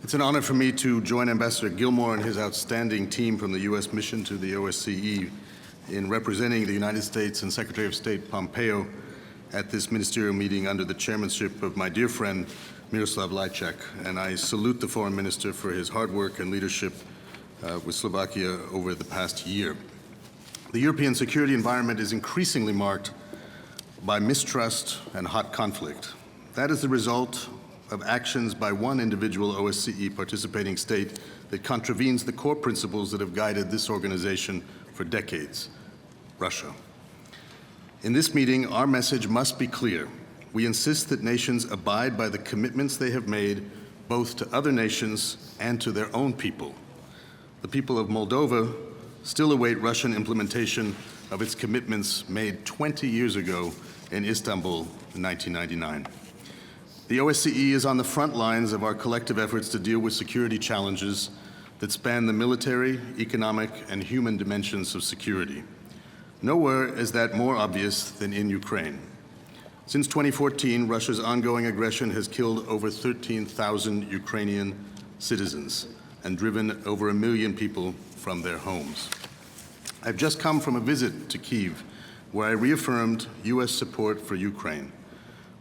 It's an honor for me to join Ambassador Gilmore and his outstanding team from the U.S. mission to the OSCE in representing the United States and Secretary of State Pompeo at this ministerial meeting under the chairmanship of my dear friend Miroslav Lajčák. And I salute the foreign minister for his hard work and leadership with Slovakia over the past year. The European security environment is increasingly marked by mistrust and hot conflict. That is the result of actions by one individual OSCE participating state that contravenes the core principles that have guided this organization for decades: Russia. In this meeting, our message must be clear. We insist that nations abide by the commitments they have made both to other nations and to their own people. The people of Moldova still await Russian implementation of its commitments made 20 years ago in Istanbul in 1999. The OSCE is on the front lines of our collective efforts to deal with security challenges that span the military, economic, and human dimensions of security. Nowhere is that more obvious than in Ukraine. Since 2014, Russia's ongoing aggression has killed over 13,000 Ukrainian citizens and driven over 1 million people from their homes. I've just come from a visit to Kyiv, where I reaffirmed U.S. support for Ukraine.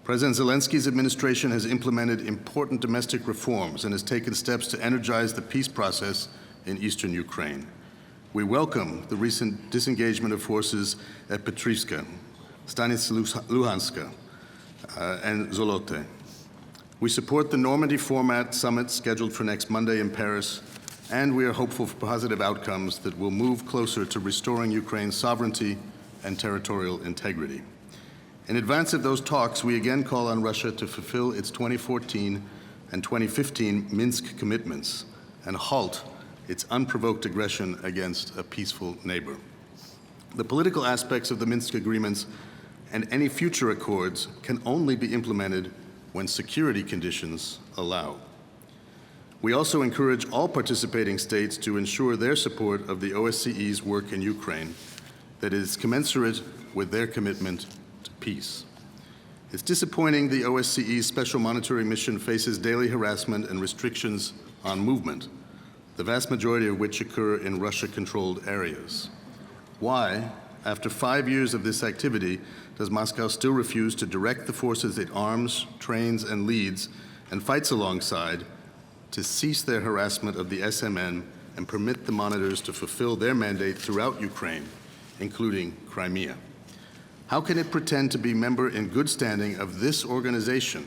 President Zelensky's administration has implemented important domestic reforms and has taken steps to energize the peace process in eastern Ukraine. We welcome the recent disengagement of forces at Petrivska, Stanitsa Luhanska, and Zolote. We support the Normandy format summit scheduled for next Monday in Paris, and we are hopeful for positive outcomes that will move closer to restoring Ukraine's sovereignty and territorial integrity. In advance of those talks, we again call on Russia to fulfill its 2014 and 2015 Minsk commitments and halt its unprovoked aggression against a peaceful neighbor. The political aspects of the Minsk agreements and any future accords can only be implemented when security conditions allow. We also encourage all participating states to ensure their support of the OSCE's work in Ukraine that is commensurate with their commitment to peace. It's disappointing the OSCE's Special Monitoring Mission faces daily harassment and restrictions on movement, the vast majority of which occur in Russia-controlled areas. Why, after 5 years of this activity, does Moscow still refuse to direct the forces it arms, trains, and leads, and fights alongside to cease their harassment of the SMN and permit the monitors to fulfill their mandate throughout Ukraine, including Crimea? How can it pretend to be a member in good standing of this organization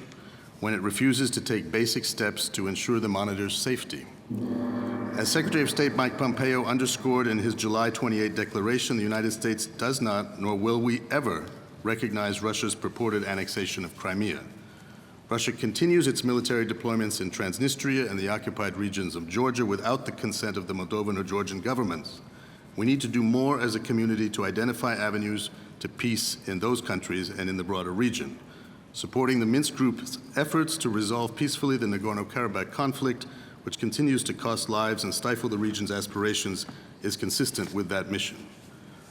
when it refuses to take basic steps to ensure the monitor's safety? As Secretary of State Mike Pompeo underscored in his July 28 declaration, the United States does not, nor will we ever, recognize Russia's purported annexation of Crimea. Russia continues its military deployments in Transnistria and the occupied regions of Georgia without the consent of the Moldovan or Georgian governments. We need to do more as a community to identify avenues to peace in those countries and in the broader region. Supporting the Minsk Group's efforts to resolve peacefully the Nagorno-Karabakh conflict, which continues to cost lives and stifle the region's aspirations, is consistent with that mission.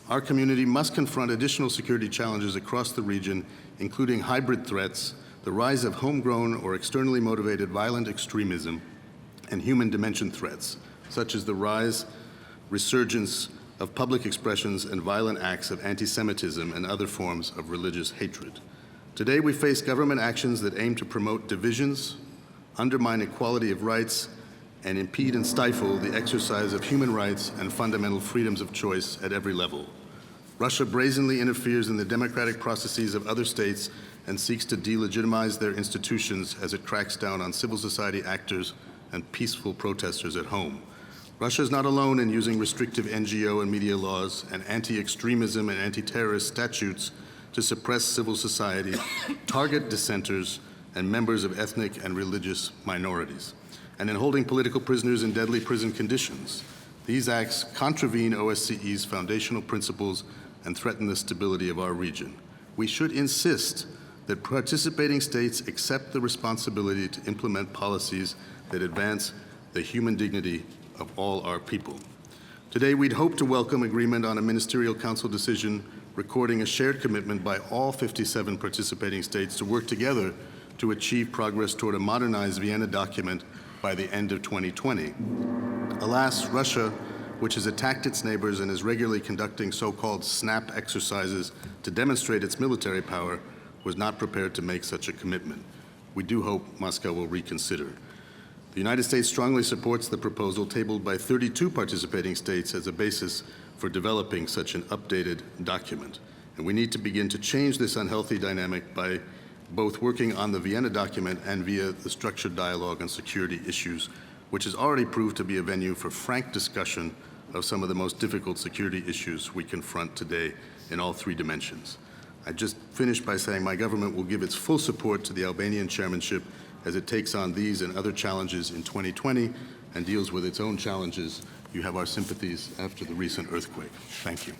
Our community must confront additional security challenges across the region, including hybrid threats, the rise of homegrown or externally motivated violent extremism, and human dimension threats, such as the resurgence of public expressions and violent acts of anti-Semitism and other forms of religious hatred. Today, we face government actions that aim to promote divisions, undermine equality of rights, and impede and stifle the exercise of human rights and fundamental freedoms of choice at every level. Russia brazenly interferes in the democratic processes of other states and seeks to delegitimize their institutions as it cracks down on civil society actors and peaceful protesters at home. Russia is not alone in using restrictive NGO and media laws and anti-extremism and anti-terrorist statutes to suppress civil society, target dissenters, and members of ethnic and religious minorities, and in holding political prisoners in deadly prison conditions. These acts contravene OSCE's foundational principles and threaten the stability of our region. We should insist that participating states accept the responsibility to implement policies that advance the human dignity of all our people. Today, we'd hope to welcome agreement on a Ministerial Council decision recording a shared commitment by all 57 participating states to work together to achieve progress toward a modernized Vienna document by the end of 2020. Alas, Russia, which has attacked its neighbors and is regularly conducting so-called snap exercises to demonstrate its military power, was not prepared to make such a commitment. We do hope Moscow will reconsider. The United States strongly supports the proposal tabled by 32 participating states as a basis for developing such an updated document. And we need to begin to change this unhealthy dynamic by both working on the Vienna document and via the structured dialogue on security issues, which has already proved to be a venue for frank discussion of some of the most difficult security issues we confront today in all three dimensions. I just finished by saying my government will give its full support to the Albanian chairmanship as it takes on these and other challenges in 2020 and deals with its own challenges. You have our sympathies after the recent earthquake. Thank you.